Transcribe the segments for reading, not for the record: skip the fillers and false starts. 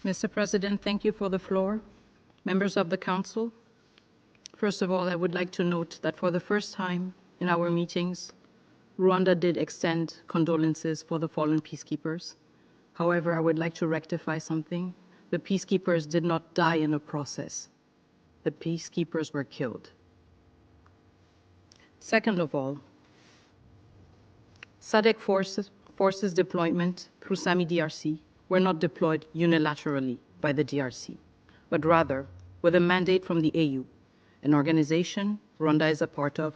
Mr. President, thank you for the floor. Members of the Council, first of all, I would like to note that for the first time in our meetings, Rwanda did extend condolences for the fallen peacekeepers. However, I would like to rectify something. The peacekeepers did not die in a process. The peacekeepers were killed. Second of all, SADC forces deployment through SAMI DRC were not deployed unilaterally by the DRC, but rather with a mandate from the AU, an organization Rwanda is a part of,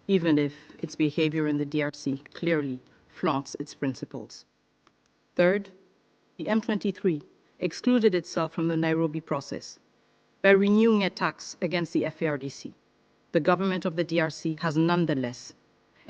even if its behavior in the DRC clearly flaunts its principles. Third, the M23 excluded itself from the Nairobi process by renewing attacks against the FARDC. The government of the DRC has nonetheless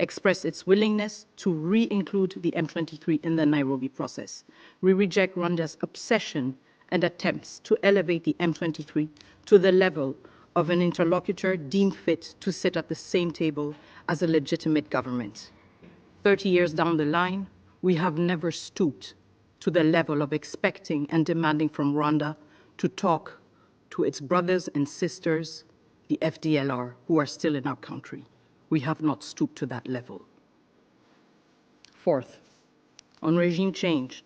expressed its willingness to re-include the M23 in the Nairobi process. We reject Rwanda's obsession and attempts to elevate the M23 to the level of an interlocutor deemed fit to sit at the same table as a legitimate government. 30 years down the line, we have never stooped to the level of expecting and demanding from Rwanda to talk to its brothers and sisters, the FDLR, who are still in our country. We have not stooped to that level. Fourth, on regime change,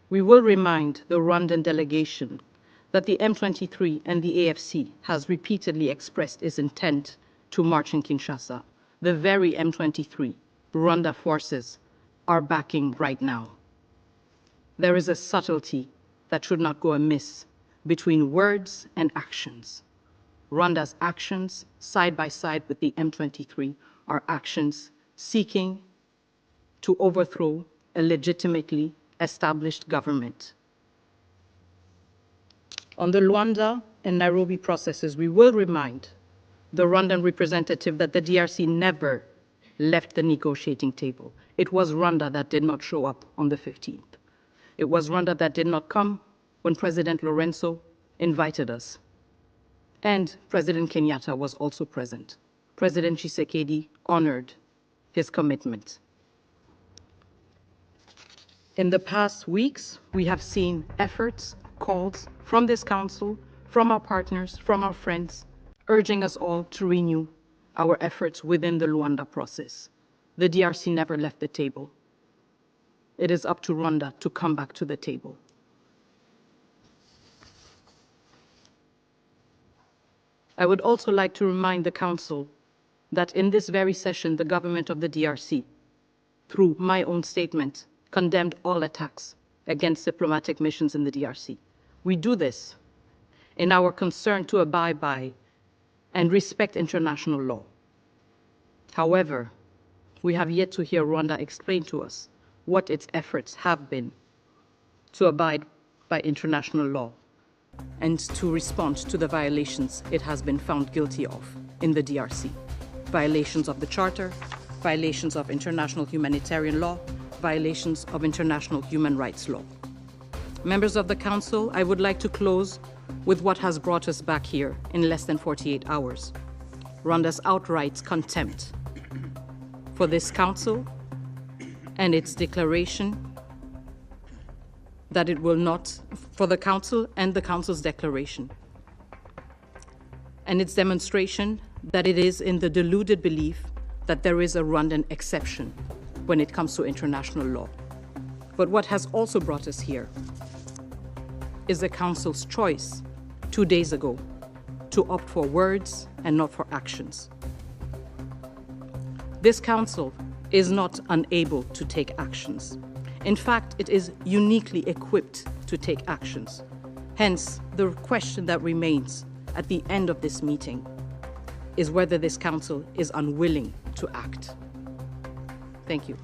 we will remind the Rwandan delegation that the M23 and the AFC has repeatedly expressed its intent to march in Kinshasa. The very M23 Rwanda forces are backing right now. There is a subtlety that should not go amiss between words and actions. Rwanda's actions, side by side with the M23, are actions seeking to overthrow a legitimately established government. On the Luanda and Nairobi processes, we will remind the Rwandan representative that the DRC never left the negotiating table. It was Rwanda that did not show up on the 15th. It was Rwanda that did not come when President Lorenzo invited us. And President Kenyatta was also present. President Tshisekedi honored his commitment. In the past weeks, we have seen efforts, calls from this council, from our partners, from our friends, urging us all to renew our efforts within the Luanda process. The DRC never left the table. It is up to Rwanda to come back to the table. I would also like to remind the Council that in this very session, the government of the DRC, through my own statement, condemned all attacks against diplomatic missions in the DRC. We do this in our concern to abide by and respect international law. However, we have yet to hear Rwanda explain to us what its efforts have been to abide by international law and to respond to the violations it has been found guilty of in the DRC. Violations of the Charter, violations of international humanitarian law, violations of international human rights law. Members of the Council, I would like to close with what has brought us back here in less than 48 hours. Rwanda's outright contempt for this Council and its declaration that it will not, for the Council and the Council's declaration, and its demonstration that it is in the deluded belief that there is a Rwandan exception when it comes to international law. But what has also brought us here is the Council's choice 2 days ago to opt for words and not for actions. This Council is not unable to take actions. In fact, it is uniquely equipped to take actions. Hence, the question that remains at the end of this meeting is whether this Council is unwilling to act. Thank you.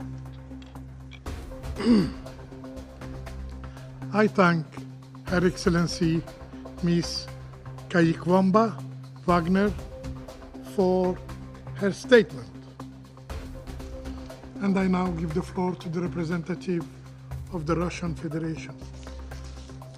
I thank Her Excellency Ms. Kayikwamba Wagner for her statement. And I now give the floor to the representative of the Russian Federation.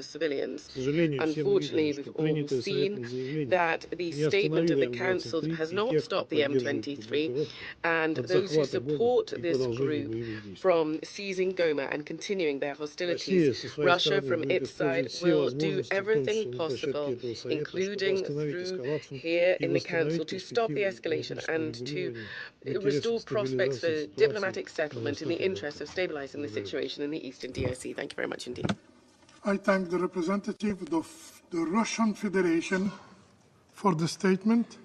of civilians. К сожалению, все мы Unfortunately, видели, we've что all принятое seen Советом заявление that the не statement of остановило the Council М23 has и not тех, кто stopped the поддерживает M23 группировку and от those to support this group from seizing Goma and continuing their hostilities. Russia, from its side, will do everything possible, including through here in the Council, to stop the escalation and to restore prospects for diplomatic settlement in the interest of stabilizing the situation in the eastern DRC. Thank you very much indeed. I thank the representative of the Russian Federation for the statement.